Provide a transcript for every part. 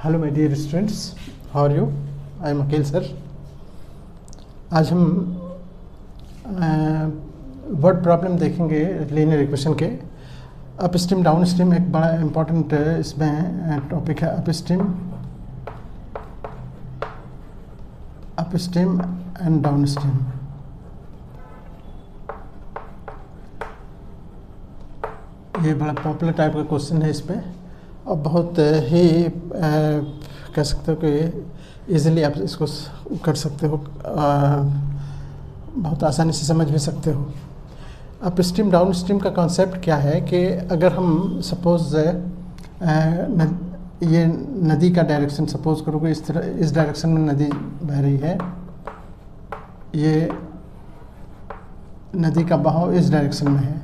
Hello my dear students, how are you? I am Akeel sir. आज हम word problem देखेंगे linear equation के। Upstream downstream एक बड़ा इम्पोर्टेंट इसमें टॉपिक है। Upstream and downstream. ये बड़ा पॉपुलर टाइप का क्वेश्चन है इस पर, और बहुत ही कह सकते हो कि इजीली आप इसको कर सकते हो, बहुत आसानी से समझ भी सकते हो। अप स्ट्रीम डाउन स्ट्रीम का कॉन्सेप्ट क्या है कि अगर हम सपोज ये नदी का डायरेक्शन सपोज करोगे, इस तरह इस डायरेक्शन में नदी बह रही है, ये नदी का बहाव इस डायरेक्शन में है,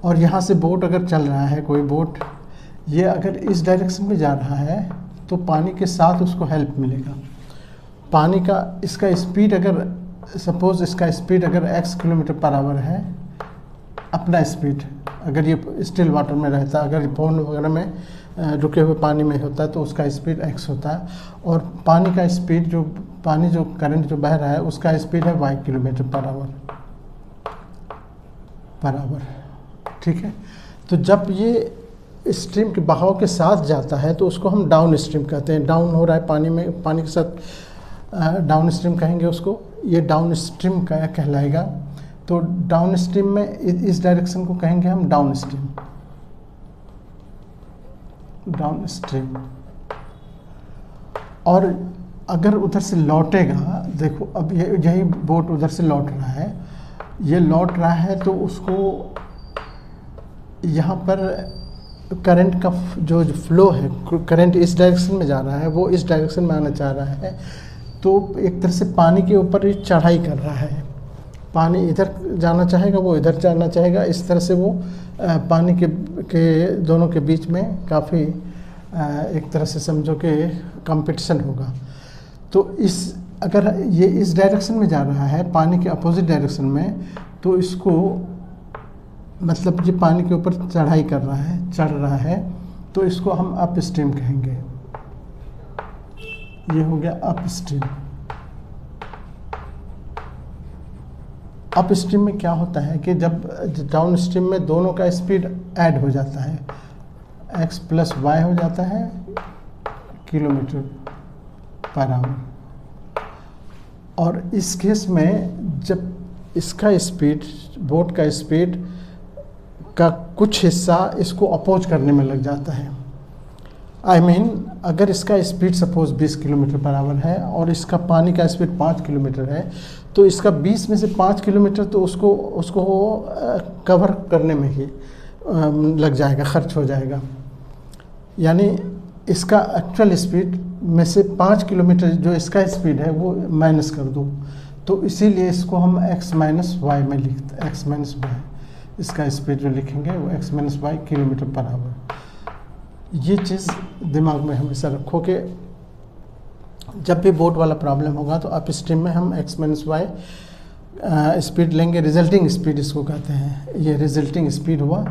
और यहाँ से बोट अगर चल रहा है, कोई बोट ये अगर इस डायरेक्शन में जा रहा है तो पानी के साथ उसको हेल्प मिलेगा। पानी का इसका स्पीड अगर सपोज इसका स्पीड अगर x किलोमीटर पर आवर है, अपना स्पीड अगर ये स्टिल वाटर में रहता, अगर पौंड वगैरह में रुके हुए पानी में होता है तो उसका स्पीड x होता है, और पानी का स्पीड जो करंट जो बह रहा है उसका स्पीड है y किलोमीटर पर आवर। ठीक है, तो जब ये स्ट्रीम के बहाव के साथ जाता है तो उसको हम डाउन स्ट्रीम कहते हैं। डाउन हो रहा है पानी में, पानी के साथ डाउन स्ट्रीम कहेंगे उसको, ये डाउन स्ट्रीम का कहलाएगा। तो डाउन स्ट्रीम में इस डायरेक्शन को कहेंगे हम डाउन स्ट्रीम। और अगर उधर से लौटेगा, देखो अब यही बोट उधर से लौट रहा है, ये लौट रहा है तो उसको यहाँ पर करंट का जो फ्लो है, करंट इस डायरेक्शन में जा रहा है, वो इस डायरेक्शन में आना चाह रहा है, तो एक तरह से पानी के ऊपर ही चढ़ाई कर रहा है। पानी इधर जाना चाहेगा, वो इधर जाना चाहेगा, इस तरह से वो पानी के दोनों के बीच में काफ़ी एक तरह से समझो कि कंपटीशन होगा। तो अगर ये इस डायरेक्शन में जा रहा है, पानी के अपोजिट डायरेक्शन में, तो इसको मतलब ये पानी के ऊपर चढ़ाई कर रहा है, चढ़ रहा है, तो इसको हम अप स्ट्रीम कहेंगे। ये हो गया अप स्ट्रीम। अप स्ट्रीम में क्या होता है कि जब डाउन स्ट्रीम में दोनों का स्पीड ऐड हो जाता है, x प्लस वाई हो जाता है किलोमीटर पर आवर। और इस केस में जब इसका स्पीड, बोट का स्पीड का कुछ हिस्सा इसको अपोज करने में लग जाता है। I mean, अगर इसका speed suppose 20 kilometre per our है और इसका पानी का स्पीड 5 किलोमीटर है, तो इसका 20 में से 5 किलोमीटर तो उसको कवर करने में ही लग जाएगा, खर्च हो जाएगा। यानी इसका एक्चुअल स्पीड में से 5 किलोमीटर जो इसका स्पीड है वो माइनस कर दो, तो इसीलिए इसको हम x माइनस वाई में लिखते हैं। x माइनस वाई इसका स्पीड जो लिखेंगे वो x minus y kilometre per hour. ये चीज़ दिमाग में हमेशा रखो कि जब भी बोट वाला प्रॉब्लम होगा तो अप स्ट्रीम में हम x माइनस वाई स्पीड लेंगे। रिजल्टिंग स्पीड इसको कहते हैं। ये रिजल्टिंग स्पीड हुआ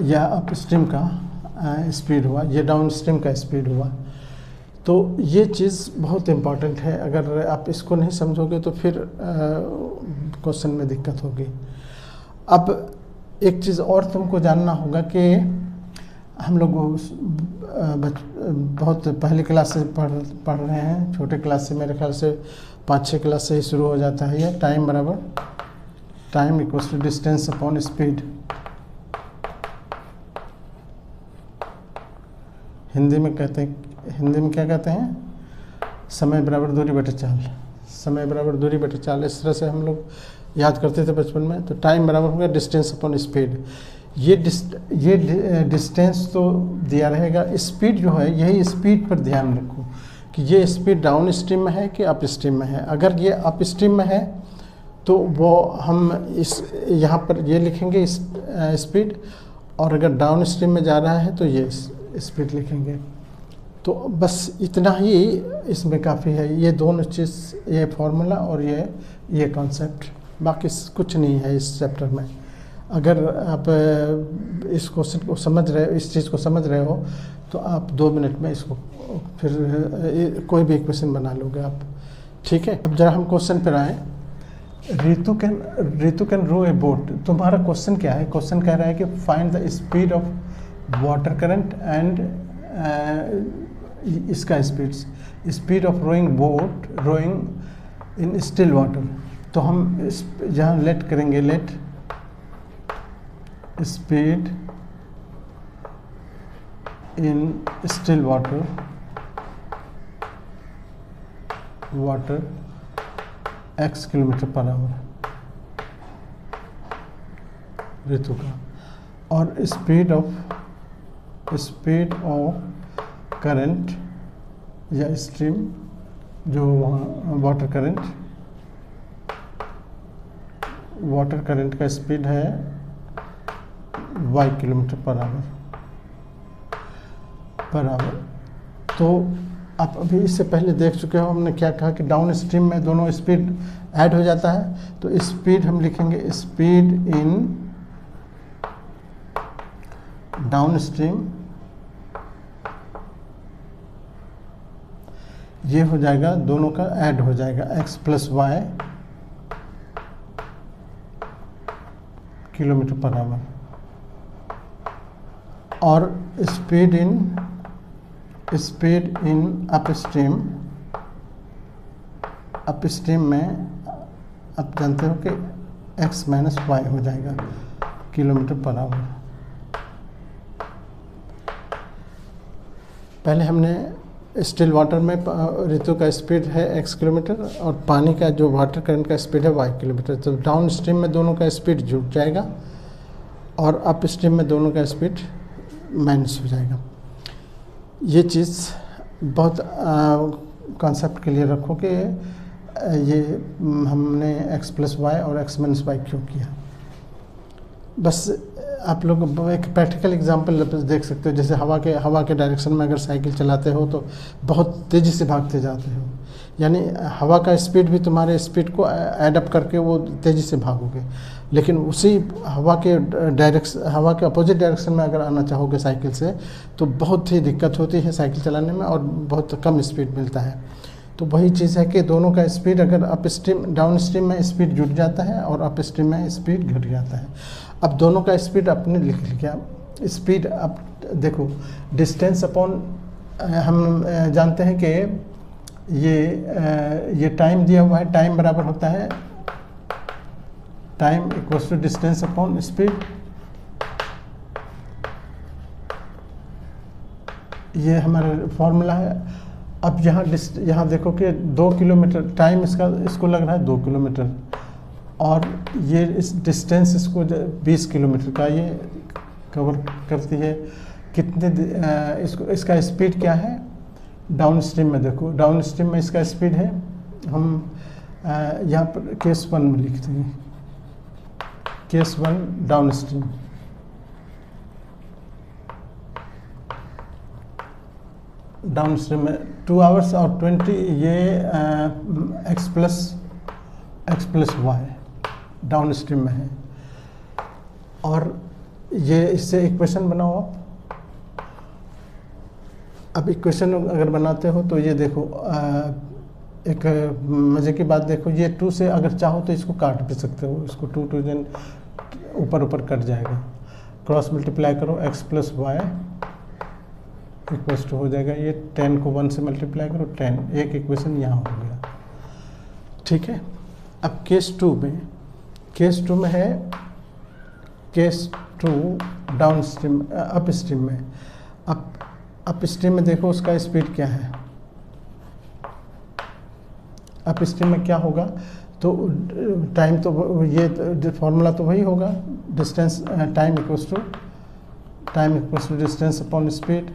या अप स्ट्रीम का स्पीड हुआ, ये डाउन स्ट्रीम का स्पीड हुआ। तो ये चीज़ बहुत इम्पॉर्टेंट है। अगर आप इसको नहीं समझोगे तो फिर क्वेश्चन में दिक्कत होगी। अब एक चीज़ और तुमको जानना होगा कि हम लोग बहुत पहली क्लास से पढ़ रहे हैं, छोटे क्लास से, मेरे ख्याल से 5-6 क्लास से ही शुरू हो जाता है ये। Time equals to distance upon speed. Hindi में क्या कहते हैं? समय बराबर दूरी बटे चाल। समय बराबर दूरी बटे चाल, इस तरह से हम लोग याद करते थे बचपन में। तो टाइम बराबर हो गया डिस्टेंस अपॉन स्पीड। ये डिस्टेंस तो दिया रहेगा, स्पीड जो है, यही स्पीड पर ध्यान रखो कि ये स्पीड डाउन स्ट्रीम में है कि अप स्ट्रीम में है। अगर ये अप स्ट्रीम में है तो वो हम यहाँ पर ये लिखेंगे स्पीड, और अगर डाउन स्ट्रीम में जा रहा है तो ये स्पीड लिखेंगे। तो बस इतना ही इसमें काफ़ी है। ये दोनों चीज़, ये फॉर्मूला और ये कॉन्सेप्ट, बाकी कुछ नहीं है इस चैप्टर में। अगर आप इस क्वेश्चन को समझ रहे हो, इस चीज़ को समझ रहे हो, तो आप 2 मिनट में इसको फिर कोई भी इक्वेशन बना लोगे आप। ठीक है, अब जरा हम क्वेश्चन पर आए। Ritu can row a boat. तुम्हारा क्वेश्चन क्या है? क्वेश्चन कह रहा है कि find the speed of water current and इसका speed of rowing in still water. तो हम यहाँ लेट करेंगे, let speed in still water x kilometre per hour Ritu का, और स्पीड ऑफ करंट या स्ट्रीम जो वाटर करंट का स्पीड है y किलोमीटर पर आवर। तो आप अभी इससे पहले देख चुके हो, हमने क्या कहा कि डाउन स्ट्रीम में दोनों स्पीड ऐड हो जाता है। तो स्पीड हम लिखेंगे स्पीड इन डाउन स्ट्रीम, ये हो जाएगा, दोनों का ऐड हो जाएगा x plus y kilometre per hour. और स्पीड इन अपस्ट्रीम में आप जानते हो कि x माइनस वाई हो जाएगा किलोमीटर पर आवर। पहले हमने स्टिल वाटर में ऋतु का स्पीड है x किलोमीटर और पानी का जो वाटर करंट का स्पीड है y किलोमीटर। तो डाउन स्ट्रीम में दोनों का स्पीड जुड़ जाएगा और अप स्ट्रीम में दोनों का स्पीड माइनस हो जाएगा। ये चीज़ बहुत कॉन्सेप्ट के लिए रखो कि ये हमने x प्लस वाई और x माइनस वाई क्यों किया। बस आप लोग एक प्रैक्टिकल एग्जांपल देख सकते हो, जैसे हवा के डायरेक्शन में अगर साइकिल चलाते हो तो बहुत तेज़ी से भागते जाते हो, यानी हवा का स्पीड भी तुम्हारे स्पीड को एडअप करके वो तेज़ी से भागोगे। लेकिन उसी हवा के अपोजिट डायरेक्शन में अगर आना चाहोगे साइकिल से तो बहुत ही दिक्कत होती है साइकिल चलाने में और बहुत कम स्पीड मिलता है। तो वही चीज़ है कि दोनों का स्पीड अगर डाउन स्ट्रीम में स्पीड जुड़ जाता है और अप स्ट्रीम में स्पीड घट जाता है। अब दोनों का स्पीड अपने लिख लिया। स्पीड अब देखो डिस्टेंस अपॉन, हम जानते हैं कि ये टाइम दिया हुआ है, टाइम बराबर होता है time equals to distance upon speed. ये हमारा फॉर्मूला है। अब यहाँ देखो कि 2 किलोमीटर टाइम इसको लग रहा है 2 किलोमीटर और ये इस डिस्टेंस इसको 20 किलोमीटर का ये कवर करती है। इसका स्पीड क्या है डाउन स्ट्रीम में? देखो डाउन स्ट्रीम में इसका स्पीड है, हम यहाँ पर केस 1 में लिखते हैं, case 1 downstream. Downstream में 2 आवर्स और 20 ये x plus y downstream में है। और ये इससे इक्वेशन बनाओ आप। अब इक्वेशन अगर बनाते हो तो ये देखो एक मज़े की बात देखो, ये 2 से अगर चाहो तो इसको काट भी सकते हो, इसको 2 देन ऊपर कट जाएगा। क्रॉस मल्टीप्लाई करो x plus y equals to हो जाएगा ये 10 को 1 से मल्टीप्लाई करो 10, एक इक्वेशन यहाँ हो गया। ठीक है, अब केस 2 में है case 2 down stream up stream में। अप स्ट्रीम में देखो उसका स्पीड क्या है। अप स्ट्रीम में क्या होगा तो टाइम तो ये फॉर्मूला तो वही होगा, distance time equals to distance upon speed.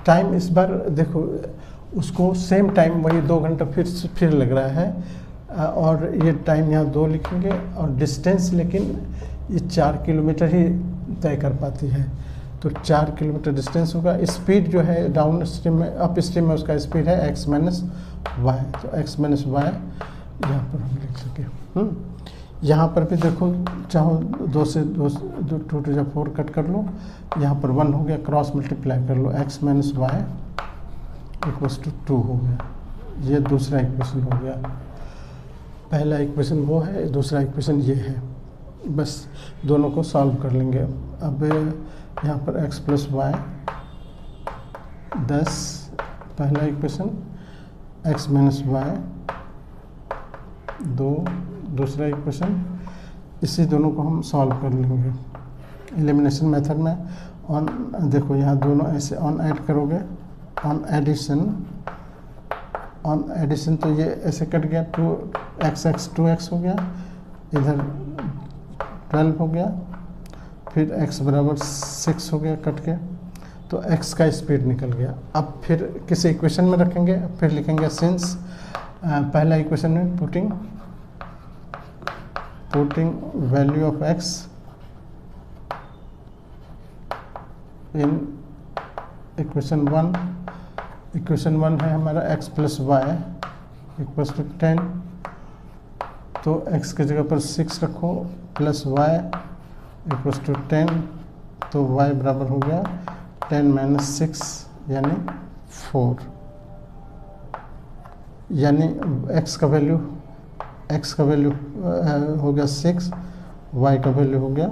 Time इस बार देखो उसको सेम टाइम वही 2 घंटा फिर लग रहा है और ये टाइम यहाँ 2 लिखेंगे और डिस्टेंस लेकिन ये 4 किलोमीटर ही तय कर पाती है, तो 4 किलोमीटर डिस्टेंस होगा। स्पीड जो है डाउन स्ट्रीम में अप स्ट्रीम में उसका स्पीड है x माइनस वाई, तो x माइनस वाई यहाँ पर हम लिख सके। यहाँ पर भी देखो, चाहो 2 से 2 2 टू जा 4 कट कर लो, यहाँ पर 1 हो गया, क्रॉस मल्टीप्लाई कर लो, x minus y equals to 2 हो गया। ये दूसरा इक्वेशन हो गया। पहला इक्वेशन वो है, दूसरा इक्वेशन ये है। बस दोनों को सॉल्व कर लेंगे। अब यहाँ पर x प्लस वाई 10 पहला इक्वेशन, x माइनस वाई 2 दूसरा इक्वेशन। इसी दोनों को हम सॉल्व कर लेंगे एलिमिनेशन मेथड में। ऑन देखो यहाँ दोनों ऐसे ऑन ऐड करोगे, ऑन एडिशन तो ये ऐसे कट गया, 2x 2x हो गया, इधर 12 हो गया, फिर x बराबर 6 हो गया कट के, तो x का स्पीड निकल गया। अब फिर किसी इक्वेशन में रखेंगे, फिर लिखेंगे सिंस पहला इक्वेशन में putting value of x in equation 1 है हमारा x plus y equals to 10, तो x की जगह पर 6 रखो प्लस वाई इक्वल्स टू 10, तो y बराबर हो गया 10 माइनस 6 यानी 4, यानी x का वैल्यू हो गया 6, y का वैल्यू हो गया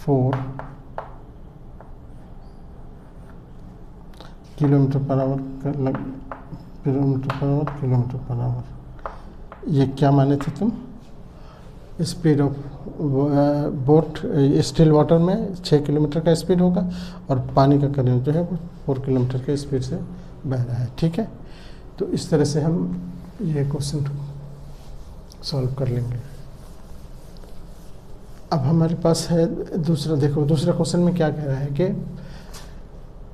4 किलोमीटर पर आवर। ये क्या माने थे तुम? Speed of boat still water में 6 किलोमीटर का स्पीड होगा और पानी का करंट जो है वो 4 किलोमीटर के स्पीड से बह रहा है। ठीक है, तो इस तरह से हम ये क्वेश्चन सॉल्व कर लेंगे। अब हमारे पास है दूसरा। देखो दूसरा क्वेश्चन में क्या कह रहा है कि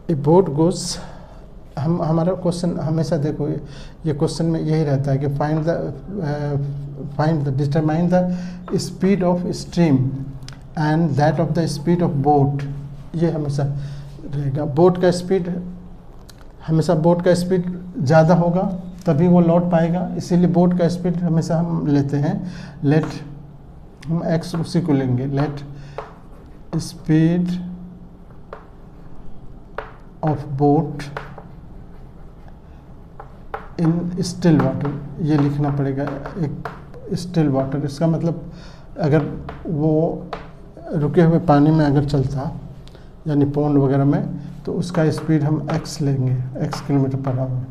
ए बोट गोज, हमारा क्वेश्चन हमेशा देखो ये क्वेश्चन में यही रहता है कि determine the speed of stream and that of the speed of boat. ये हमेशा रहेगा। बोट का स्पीड हमेशा ज़्यादा होगा तभी वो लौट पाएगा, इसीलिए बोट का स्पीड हमेशा हम लेते हैं। लेट हम x उसी को लेंगे, let speed of boat in still water, ये लिखना पड़ेगा एक स्टिल वाटर। इसका मतलब अगर वो रुके हुए पानी में अगर चलता यानी पौंड वगैरह में, तो उसका स्पीड हम x लेंगे, x किलोमीटर पर आवर।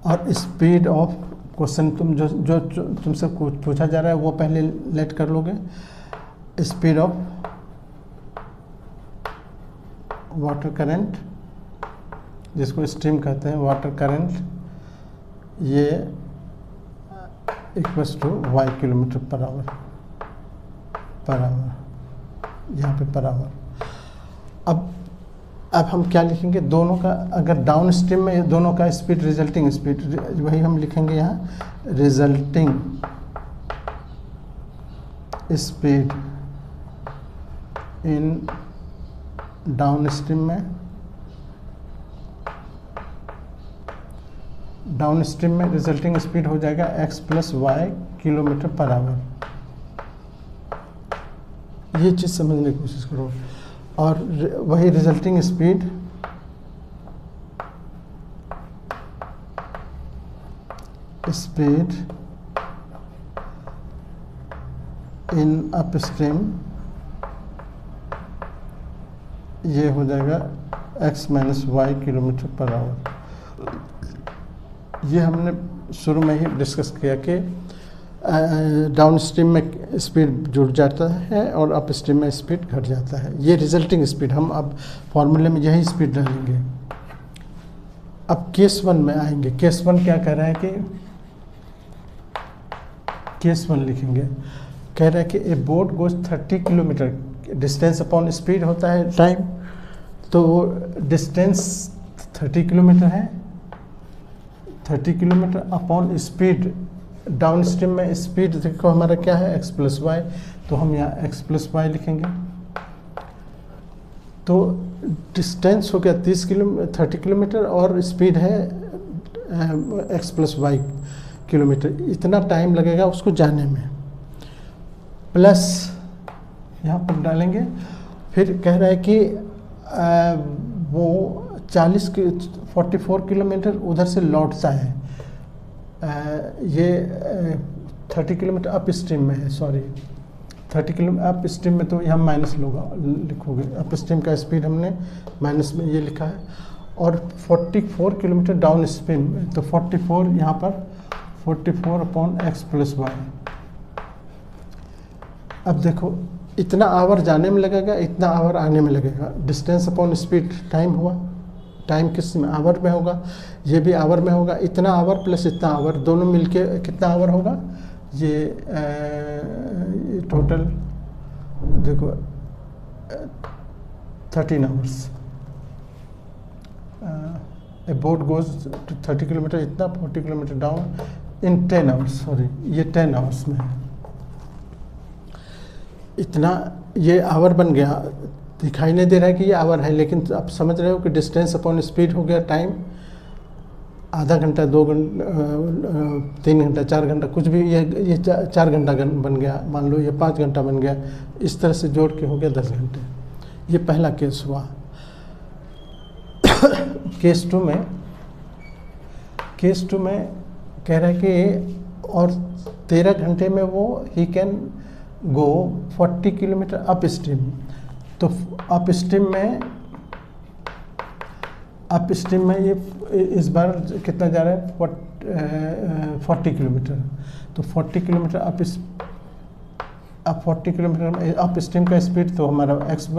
और स्पीड ऑफ क्वेश्चन जो तुमसे पूछा जा रहा है वो पहले लेट कर लोगे। स्पीड ऑफ वाटर करंट, जिसको स्ट्रीम कहते हैं, वाटर करंट, ये equals to y kilometre per hour, यहाँ पे पर आवर। अब हम क्या लिखेंगे, दोनों का अगर डाउन स्ट्रीम में दोनों का स्पीड, रिजल्टिंग स्पीड, वही हम लिखेंगे यहाँ, resulting speed in downstream में, डाउन स्ट्रीम में रिजल्टिंग स्पीड हो जाएगा x plus y kilometre per hour. ये चीज़ समझने की कोशिश करो। और वही resulting speed in upstream, ये हो जाएगा x minus y kilometre per hour. ये हमने शुरू में ही डिस्कस किया कि डाउन स्ट्रीम में स्पीड जुड़ जाता है और अप स्ट्रीम में स्पीड घट जाता है। ये रिजल्टिंग स्पीड, हम अब फॉर्मूले में यही स्पीड डालेंगे। अब केस 1 में आएंगे। केस 1 क्या कह रहा है कि केस 1 लिखेंगे, कह रहा है कि ए boat goes 30 kilometre, distance upon speed होता है टाइम, तो डिस्टेंस 30 किलोमीटर है, 30 kilometre upon speed. Down stream में स्पीड देखो हमारा क्या है, x प्लस वाई, तो हम यहाँ x प्लस वाई लिखेंगे। तो डिस्टेंस हो गया 30 किलोमीटर और स्पीड है x प्लस वाई किलोमीटर, इतना टाइम लगेगा उसको जाने में, प्लस यहाँ पर डालेंगे। फिर कह रहा है कि वो 44 किलोमीटर उधर से लौटता है। ये 30 किलोमीटर अप स्ट्रीम में है, सॉरी 30 किलोमीटर अप स्ट्रीम में, तो यहाँ माइनस लिखोगे, अप स्ट्रीम का स्पीड हमने माइनस में ये लिखा है, और 44 किलोमीटर डाउन स्ट्रीम में, तो 44 यहाँ पर 44/x + y। अब देखो इतना आवर जाने में लगेगा, इतना आवर आने में लगेगा, डिस्टेंस अपॉन स्पीड टाइम हुआ, टाइम किस में आवर में होगा, ये भी आवर में होगा, इतना आवर प्लस इतना आवर दोनों मिलके कितना आवर होगा, ये टोटल देखो 13 hours. A boat goes to 30 kilometre, इतना 40 kilometre down in 10 hours, sorry ये 10 आवर्स में है, इतना ये आवर बन गया। दिखाई नहीं दे रहा है कि ये आवर है, लेकिन आप समझ रहे हो कि डिस्टेंस अपॉन स्पीड हो गया टाइम, आधा घंटा, 2 घंटा, 3 घंटा, 4 घंटा, कुछ भी, ये 4 घंटा बन गया, मान लो ये 5 घंटा बन गया, इस तरह से जोड़ के हो गया 10 घंटे। ये पहला केस हुआ। केस 2 में कह रहा है कि और 13 घंटे में वो he can go 40 kilometre up stream. तो अप स्ट्रीम में ये इस बार कितना जा रहा है, 40 किलोमीटर। तो 40 किलोमीटर अब 40 किलोमीटर अप स्ट्रीम का स्पीड तो हमारा x -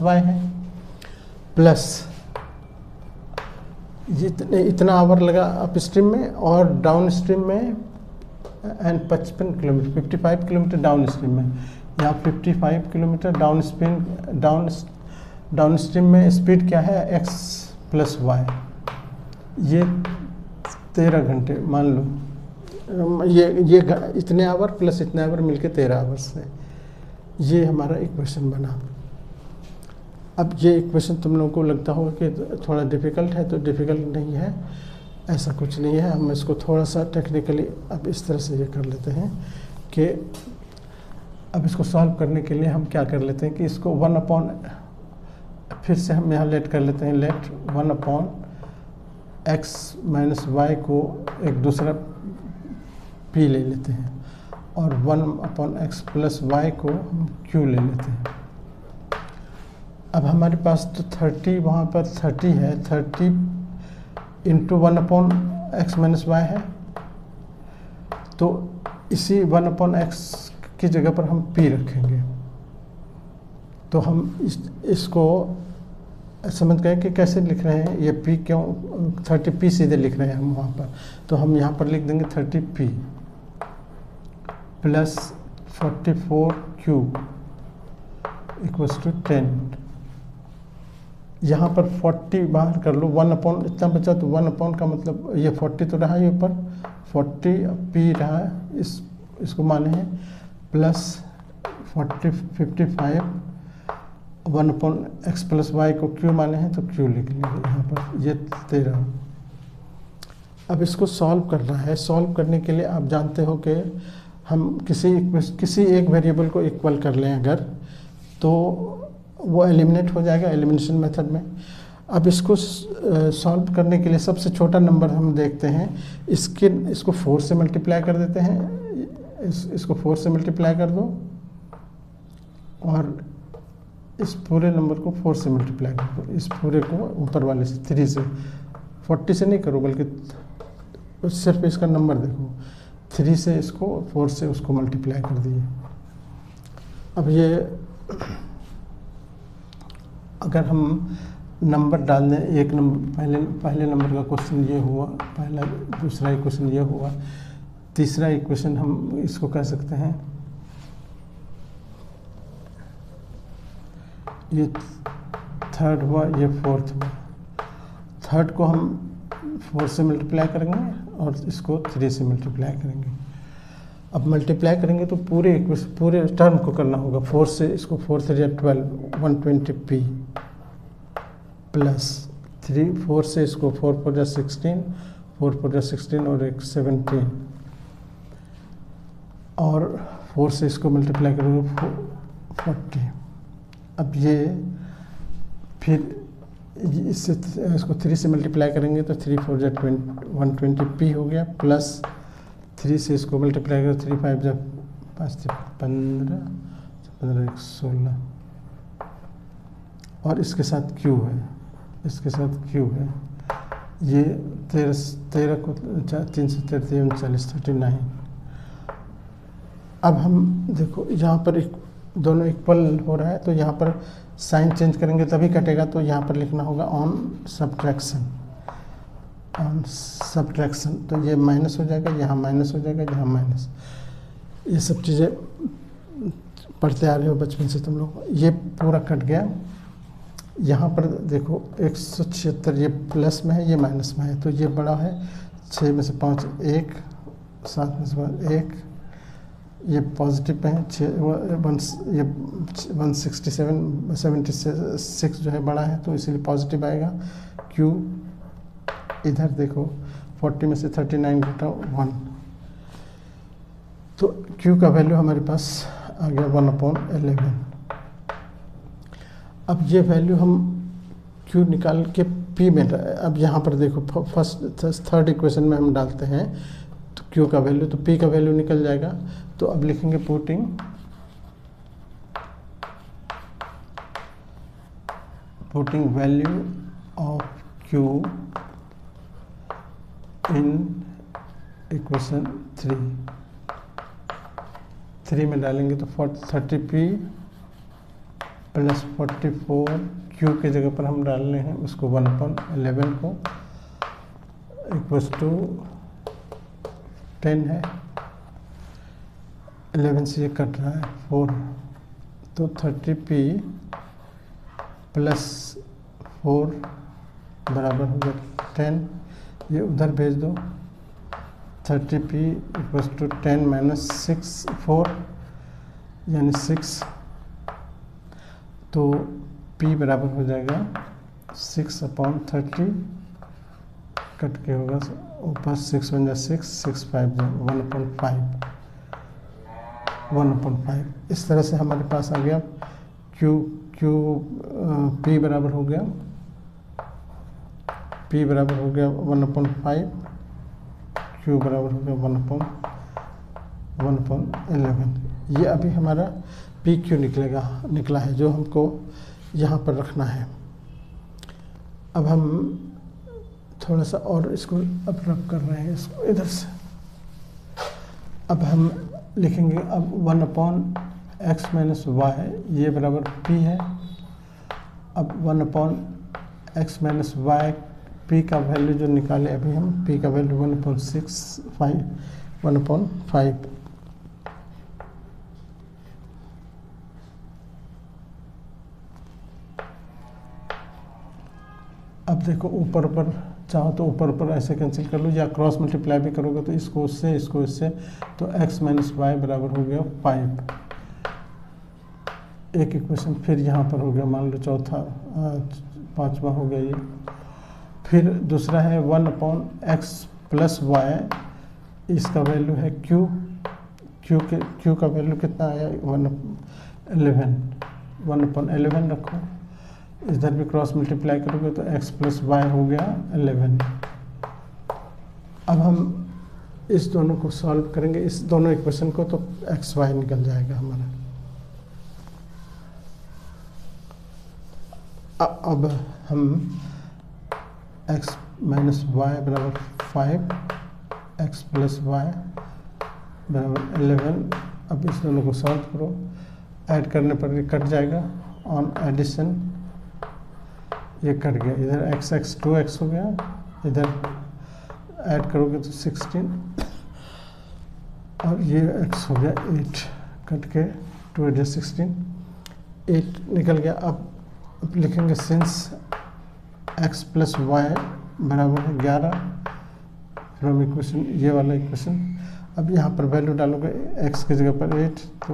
y है, प्लस इतना आवर लगा अप स्ट्रीम में, और डाउन स्ट्रीम में and 55 kilometre, 55 kilometre down stream में, यहाँ 55 किलोमीटर डाउन स्ट्रीम में स्पीड क्या है, x + y। ये 13 घंटे मान लो, ये इतने आवर प्लस इतने आवर मिलके 13 आवर्स है। ये हमारा इक्वेशन बना। अब ये इक्वेशन तुम लोगों को लगता होगा कि थोड़ा डिफ़िकल्ट है, तो डिफ़िकल्ट नहीं है, ऐसा कुछ नहीं है। हम इसको थोड़ा सा टेक्निकली अब इस तरह से ये कर लेते हैं कि अब इसको सॉल्व करने के लिए हम क्या कर लेते हैं कि इसको 1/, फिर से हम यहाँ लेट कर लेते हैं, लेट 1/x - y को एक दूसरा p ले लेते हैं, और 1/x + y को हम q ले लेते हैं। अब हमारे पास तो 30 वहाँ पर 30 है, 30 × 1/x - y है, तो इसी 1/x की जगह पर हम p रखेंगे। तो हम इसको समझ गए कि कैसे लिख रहे हैं, ये p क्यों 30p सीधे लिख रहे हैं हम वहाँ पर, तो हम यहाँ पर लिख देंगे 30p + 44q = 10। यहाँ पर 40 बाहर कर लो, 1/, इतना बचा, तो 1/, का मतलब ये 40 तो रहा ही ऊपर, 40p रहा, इसको माने हैं, प्लस 55 1/x + y को q माने हैं, तो q लिख लीजिए यहाँ पर, ये 13। अब इसको सॉल्व करना है। सॉल्व करने के लिए आप जानते हो कि हम किसी एक वेरिएबल को इक्वल कर लें अगर, तो वो एलिमिनेट हो जाएगा एलिमिनेशन मेथड में। अब इसको सॉल्व करने के लिए सबसे छोटा नंबर हम देखते हैं, इसको 4 से मल्टीप्लाई कर देते हैं, इसको 4 से मल्टीप्लाई कर दो, और इस पूरे नंबर को 4 से मल्टीप्लाई कर दो, इस पूरे को ऊपर वाले से 3 से, 40 से नहीं करो, बल्कि सिर्फ इसका नंबर देखो, 3 से इसको 4 से उसको मल्टीप्लाई कर दिए। अब ये अगर हम नंबर डाल दें, एक नंबर पहले नंबर का क्वेश्चन ये हुआ, पहला, दूसरा इक्वेशन ये हुआ, तीसरा इक्वेशन हम इसको कह सकते हैं, ये थर्ड हुआ, ये फोर्थ हुआ। थर्ड को हम 4 से मल्टीप्लाई करेंगे और इसको 3 से मल्टीप्लाई करेंगे। अब मल्टीप्लाई करेंगे तो पूरे टर्म को करना होगा, 4 से इसको 4 3 12 120p प्लस 3 4 से इसको 4 4 16 4 4 16 और एक 17 और 4 से इसको मल्टीप्लाई करोगे 40। अब ये फिर इससे इसको 3 से मल्टीप्लाई करेंगे तो 3 4 जा 120p हो गया, प्लस 3 से इसको मल्टीप्लाई करो 3 5 जा 5 15 15 1 16, और इसके साथ q है, इसके साथ q है, ये 13 को 3 से 13 39 39। अब हम देखो यहाँ पर एक दोनों इक्वल हो रहा है तो यहाँ पर साइन चेंज करेंगे तभी कटेगा, तो यहाँ पर लिखना होगा ऑन सब्ट्रैक्शन, ऑन सब्ट्रैक्शन। तो ये माइनस हो जाएगा, यहाँ माइनस हो जाएगा, यहाँ माइनस। ये सब चीज़ें पढ़ते आ रहे हो बचपन से तुम लोग। ये पूरा कट गया। यहाँ पर देखो 176 ये प्लस में है, ये माइनस में है, तो ये बड़ा है। 6 में से 5 1, 7 में से 5 1, ये पॉजिटिव पे है। ये 176 जो है बड़ा है तो इसीलिए पॉजिटिव आएगा। Q इधर देखो 40 में से 39 घटा 1, तो Q का वैल्यू हमारे पास आ गया 1/11। अब ये वैल्यू हम Q निकाल के P में, अब यहाँ पर देखो थर्ड इक्वेशन में हम डालते हैं तो Q का वैल्यू, तो P का वैल्यू निकल जाएगा। तो अब लिखेंगे putting value of Q in equation 3 में डालेंगे तो 30p प्लस 44, Q के जगह पर हम डाल रहे हैं उसको 1/11 को, इक्वल्स टू 10 है। 11 से ये कट रहा है 4, तो 30p प्लस 4 बराबर हो गया 10। ये उधर भेज दो, 30p इक्वल्स टू 10 माइनस 4 यानी 6, तो p बराबर हो जाएगा 6/30, कट के होगा ऊपर 6 1 6, 6 5 1/5। इस तरह से हमारे पास आ गया P बराबर हो गया 1/5, Q बराबर हो गया 1/11। ये अभी हमारा PQ निकला है जो हमको यहाँ पर रखना है। अब हम थोड़ा सा और इसको अब रब कर रहे हैं इसको इधर से। अब हम लिखेंगे अब 1/x - y, ये बराबर P है। अब 1/x - y, P का वैल्यू जो निकाले अभी हम, P का वैल्यू 1/5। अब देखो ऊपर ऊपर चाहो तो ऊपर ऊपर ऐसे कैंसिल कर लो, या क्रॉस मल्टीप्लाई भी करोगे तो इसको इससे तो x - y बराबर हो गया 5। एक इक्वेशन फिर यहाँ पर हो गया, मान लो चौथा 5वां हो गया ये। फिर दूसरा है 1/x + y, इसका वैल्यू है Q का वैल्यू कितना आया 1/11 रखो। इधर भी क्रॉस मल्टीप्लाई करोगे तो x + y हो गया 11। अब हम इस दोनों को सॉल्व करेंगे, इस दोनों इक्वेशन को, तो x y निकल जाएगा हमारा। अब हम x - y बराबर 5, x + y बराबर 11। अब इस दोनों को सॉल्व करो, ऐड करने पर ये कट जाएगा। ऑन एडिशन ये कट गया, इधर x 2x हो गया, इधर ऐड करोगे तो 16 और ये x हो गया 8, कट के 2 8 16, 8 निकल गया। अब लिखेंगे सिंस x + y बराबर है 11 फ्रॉम इक्वेशन, ये वाला इक्वेशन। अब यहाँ पर वैल्यू डालोगे x की जगह पर 8, तो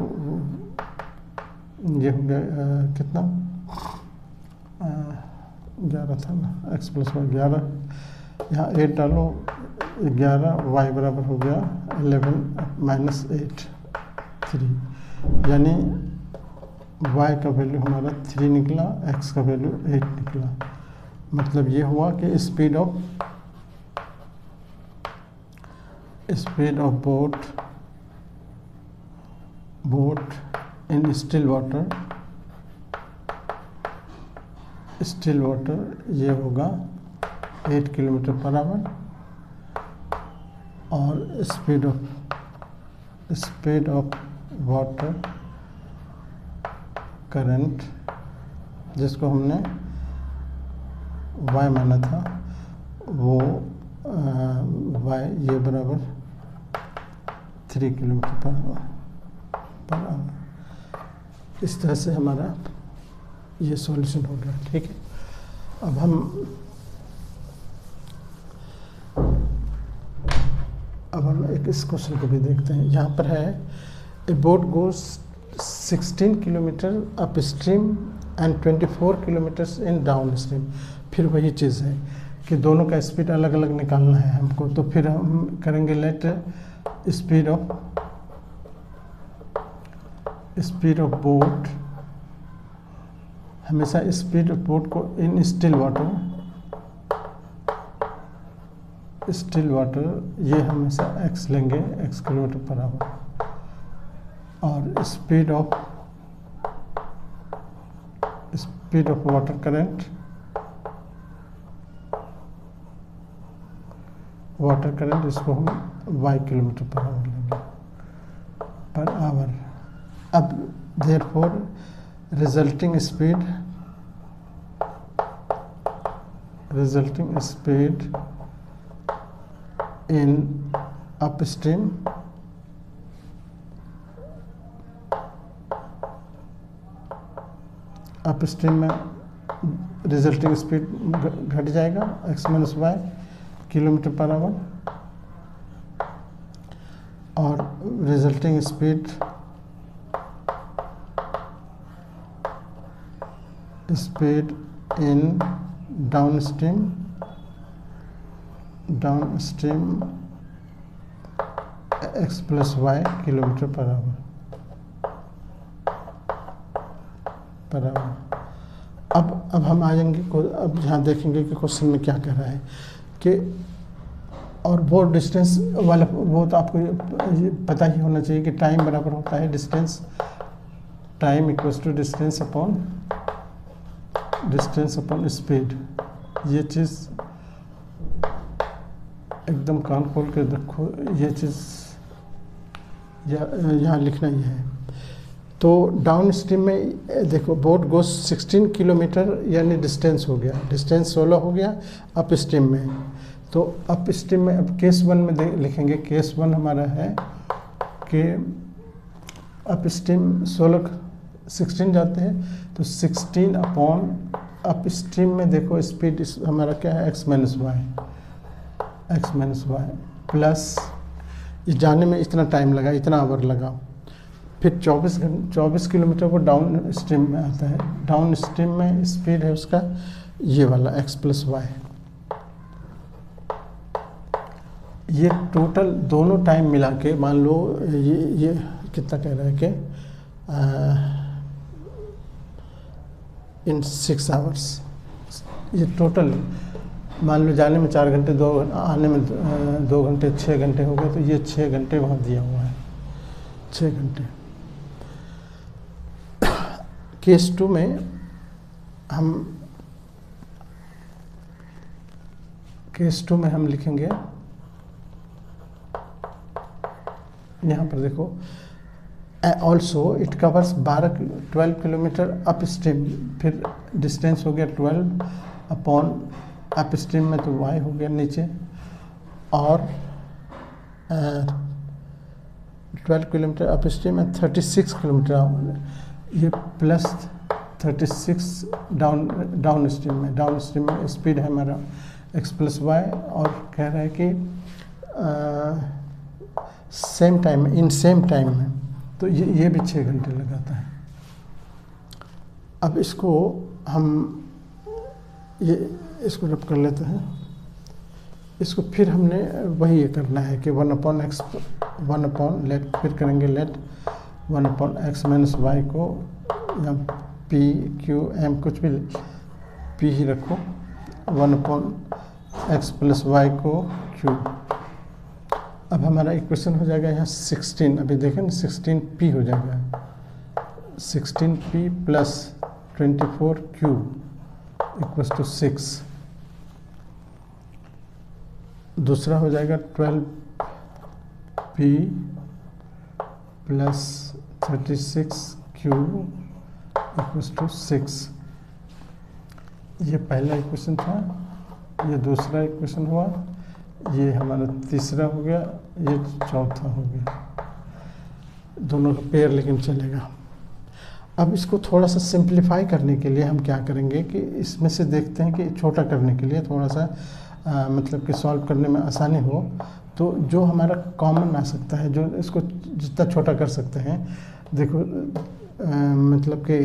ये हो गया कितना 11 था ना, x + y 11, यहाँ 8 डालो 11, y बराबर हो गया 11 - 8। 3, यानी y का वैल्यू हमारा 3 निकला, x का वैल्यू 8 निकला। मतलब ये हुआ कि speed of boat in still water ये होगा 8 किलोमीटर पर आवर, और स्पीड ऑफ वाटर करंट जिसको हमने y माना था वो y ये बराबर 3 किलोमीटर पर आवर। इस तरह से हमारा ये सॉल्यूशन हो गया। ठीक है, अब हम एक इस क्वेश्चन को भी देखते हैं। यहाँ पर है ए boat goes 16 kilometre up stream and 24 kilometres in down stream. फिर वही चीज़ है कि दोनों का स्पीड अलग अलग निकालना है हमको, तो फिर हम करेंगे लेट स्पीड ऑफ बोट, हमेशा स्पीड ऑफ बोट को इन स्टिल वाटर ये हमेशा x लेंगे, x किलोमीटर पर आवर, और स्पीड ऑफ वाटर करंट इसको हम y किलोमीटर पर आवर लेंगे पर आवर। अब therefore resulting speed in upstream में रिजल्टिंग स्पीड घट जाएगा x minus y kilometre per hour, और resulting speed in downstream x plus y kilometre per hour. अब हम आ जाएंगे, अब यहाँ देखेंगे कि क्वेश्चन में क्या कह रहा है कि, और वो डिस्टेंस वाला वो तो आपको पता ही होना चाहिए कि टाइम बराबर होता है time equals to distance upon speed. ये चीज़ एकदम कान खोल के देखो, ये चीज़ यहाँ लिखना ही है। तो डाउन स्ट्रीम में देखो बोट गोस 16 किलोमीटर यानी डिस्टेंस हो गया, डिस्टेंस 16 हो गया अप स्ट्रीम में। तो अप स्ट्रीम में अब केस 1 में लिखेंगे, केस 1 हमारा है कि अप स्ट्रीम 16 जाते हैं, तो 16 अपॉन अप स्ट्रीम में देखो स्पीड हमारा क्या है x माइनस वाई प्लस इस जाने में इतना टाइम लगा, इतना आवर लगा, फिर 24 किलोमीटर को डाउन स्ट्रीम में आता है। डाउन स्ट्रीम में स्पीड है उसका ये वाला x प्लस वाई। ये टोटल दोनों टाइम मिला के मान लो ये कितना कह रहा है कि इन 6 आवर्स, ये टोटल मान लो जाने में 4 घंटे, आने में 2 घंटे, 6 घंटे हो गए, तो ये 6 घंटे वहाँ दिया हुआ है, 6 घंटे। केस 2 में हम लिखेंगे, यहाँ पर देखो also it covers 12 kilometre up stream, फिर डिस्टेंस हो गया 12 अपॉन अप स्ट्रीम में तो y हो गया नीचे, और 12 किलोमीटर अप स्ट्रीम में 36 किलोमीटर, ये प्लस 36 डाउन स्ट्रीम में स्पीड है हमारा x प्लस वाई, और कह रहा है कि सेम टाइम में, तो ये भी 6 घंटे लगाता है। अब इसको हम इसको रब कर लेते हैं, इसको फिर हमने वही ये करना है कि 1 अपॉन लेट, फिर करेंगे लेट 1/x माइनस वाई को या पी क्यू एम कुछ भी पी ही रखो, 1/x प्लस वाई को क्यू। अब हमारा इक्वेशन हो जाएगा यहाँ 16, अभी देखें ना 16p हो जाएगा, 16p plus 24q equals to 6। दूसरा हो जाएगा 12p plus 36q equals to 6। ये पहला इक्वेशन था, ये दूसरा इक्वेशन हुआ, ये हमारा तीसरा हो गया, ये चौथा हो गया। दोनों का पेयर लेकिन चलेगा। अब इसको थोड़ा सा सिंप्लीफाई करने के लिए हम क्या करेंगे कि इसमें से देखते हैं कि छोटा करने के लिए थोड़ा सा मतलब कि सॉल्व करने में आसानी हो, तो जो हमारा कॉमन आ सकता है, जो इसको जितना छोटा कर सकते हैं। देखो मतलब कि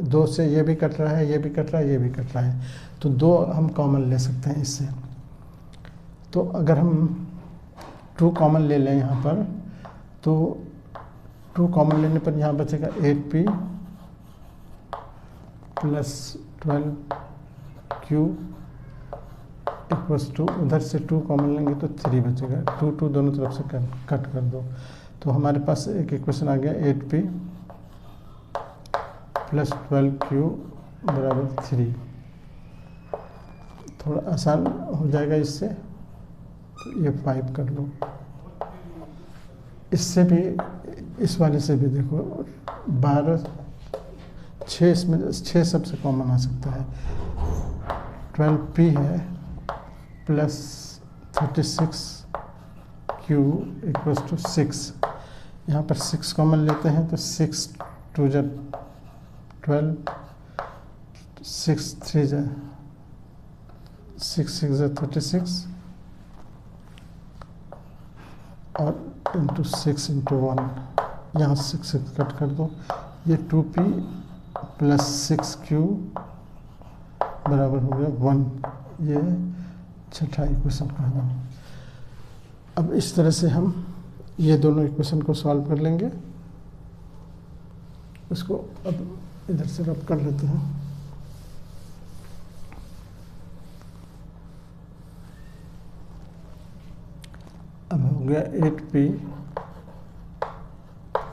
दो से ये भी कट रहा है, ये भी कट रहा है, ये भी कट रहा है, तो 2 हम कॉमन ले सकते हैं इससे। तो अगर हम 2 कॉमन ले लें यहाँ पर, तो 2 कॉमन लेने पर यहाँ बचेगा 8p plus 12q equals to, उधर से 2 कॉमन लेंगे तो 3 बचेगा, 2 दोनों तरफ से कट कर दो, तो हमारे पास एक इक्वेशन आ गया 8p प्लस 12q बराबर 3। थोड़ा आसान हो जाएगा इससे, तो ये 5 कर लो। इससे भी, इस वाले से भी देखो 12, 6, इसमें 6 सबसे कॉमन आ सकता है। 12p है प्लस 36q इक्वल्स टू 6। यहाँ पर 6 कॉमन लेते हैं तो 6 2 जा 12, 6 3 जा 6 6 जा 36 और इंटू 6 इंटू 1, यहाँ 6 कट कर दो, ये 2p प्लस 6q बराबर हो गया 1। ये छठा इक्वेशन का है। अब इस तरह से हम ये दोनों इक्वेशन को सॉल्व कर लेंगे। इसको अब इधर से रब कर लेते हैं। अब हो गया 8p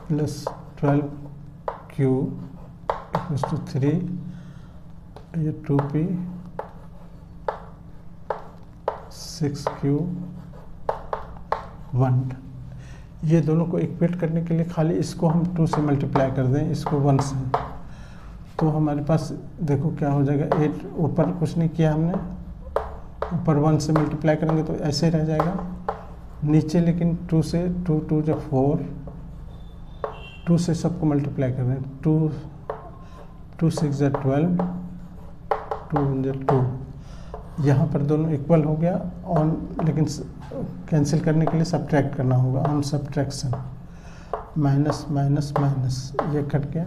plus 12q equals to 3, ये 2p 6q 1। ये दोनों को इक्वेट करने के लिए खाली इसको हम 2 से मल्टीप्लाई कर दें, इसको 1 से, तो हमारे पास देखो क्या हो जाएगा। 8 ऊपर कुछ नहीं किया हमने, ऊपर 1 से मल्टीप्लाई करेंगे तो ऐसे रह जाएगा। नीचे लेकिन 2 से, 2 2 जब 4, 2 से सबको मल्टीप्लाई कर रहे हैं, 2 6 जा 12, 2 1 जा 2। यहाँ पर दोनों इक्वल हो गया ऑन, लेकिन कैंसिल करने के लिए सब्ट्रैक्ट करना होगा, on subtraction, minus minus minus, ये कट गया।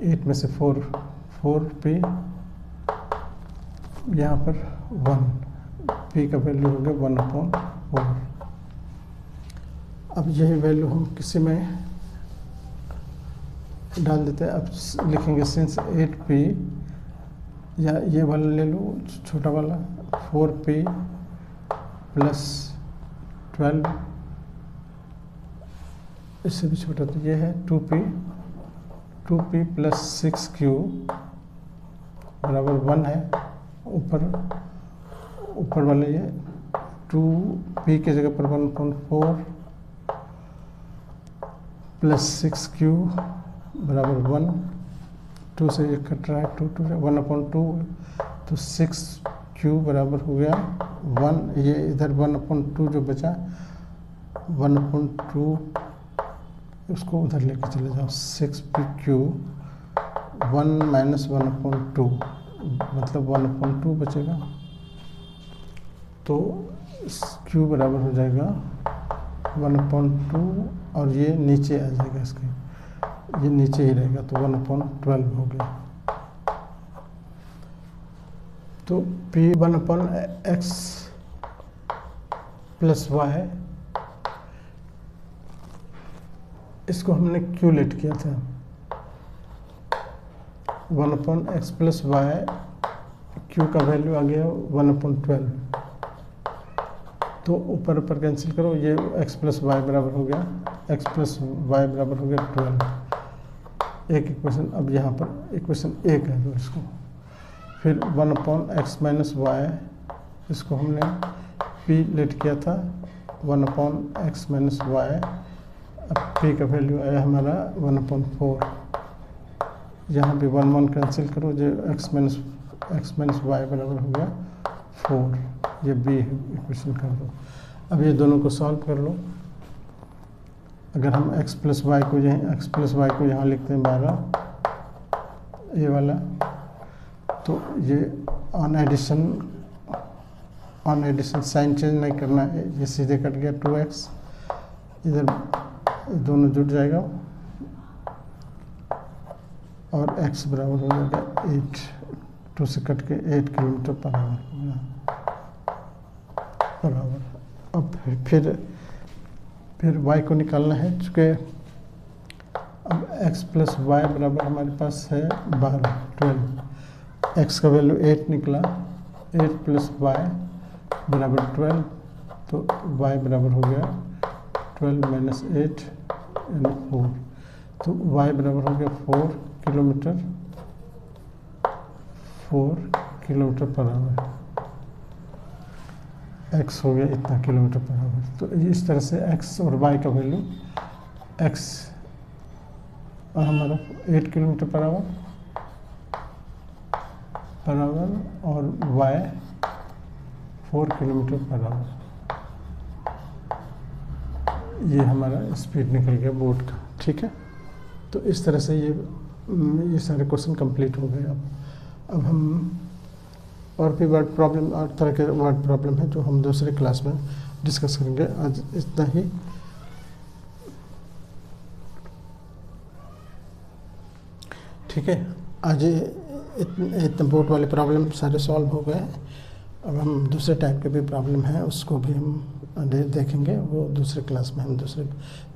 8 में से 4p, यहाँ पर 1, p का वैल्यू हो गया 1/4। अब यही वैल्यू हम किसी में डाल देते हैं। अब लिखेंगे सिंस 8p, या ये वाला ले लो छोटा वाला, 4p प्लस 12, इससे भी छोटा, तो ये है 2p प्लस 6q बराबर 1 है। ऊपर वाले ये 2p के जगह पर 1/4 प्लस 6q बराबर 1, 2 से ये कट रहा है, 2 2 1/2, तो 6q बराबर हो गया 1। ये इधर 1/2 जो बचा, 1/2 उसको उधर लेके चले जाओ, 6pq 1 माइनस 1/2, मतलब 1/2 बचेगा। तो q बराबर हो जाएगा 1/2, और ये नीचे आ जाएगा, इसके ये नीचे ही रहेगा, तो 1/12 हो गया। तो p 1/x प्लस वाई इसको हमने क्यू लेट किया था 1/x प्लस वाई, क्यू का वैल्यू आ गया 1/12, तो ऊपर ऊपर कैंसिल करो, ये x प्लस वाई बराबर हो गया, x प्लस वाई बराबर हो गया 12। एक इक्वेशन अब यहाँ पर इक्वेशन एक है, तो इसको फिर 1/x माइनस वाई, इसको हमने p लेट किया था 1/x माइनस वाई, अब p का वैल्यू आया हमारा 1/4, यहाँ भी 1 1 कैंसिल करो, जो x माइनस वाई बराबर हो गया 4, ये b इक्वेशन कर दो। अब ये दोनों को सॉल्व कर लो। अगर हम x प्लस वाई को यहाँ लिखते हैं 12, ये वाला, तो ये ऑन एडिशन साइन चेंज नहीं करना है, ये सीधे कट गया 2x, इधर दोनों जुट जाएगा और x बराबर हो जाएगा 8, 2 से कट के 8 किलोमीटर पर आवर बराबर। अब फिर y को निकालना है, चूँकि अब x प्लस वाई बराबर हमारे पास है 12, x का वैल्यू 8 निकला, 8 प्लस वाई बराबर 12, तो y बराबर हो गया 12 माइनस 8 यानी 4, तो y बराबर हो गया 4 किलोमीटर पर आवर, x हो गया इतना किलोमीटर पर आवर। तो इस तरह से x और y का वैल्यू, x हमारा 8 किलोमीटर पर आवर और y 4 किलोमीटर पर आवर, ये हमारा स्पीड निकल गया बोट का। ठीक है, तो इस तरह से ये सारे क्वेश्चन कंप्लीट हो गए। अब हम और भी वर्ड प्रॉब्लम और तरह के वर्ड प्रॉब्लम है जो हम दूसरे क्लास में डिस्कस करेंगे। आज इतना ही। ठीक है, आज इतने बोट वाले प्रॉब्लम सारे सॉल्व हो गए। अब हम दूसरे टाइप के भी प्रॉब्लम हैं, उसको भी हम देखेंगे, वो दूसरे क्लास में, हम दूसरे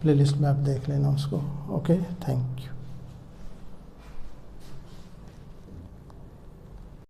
प्लेलिस्ट में आप देख लेना उसको। Okay, thank you.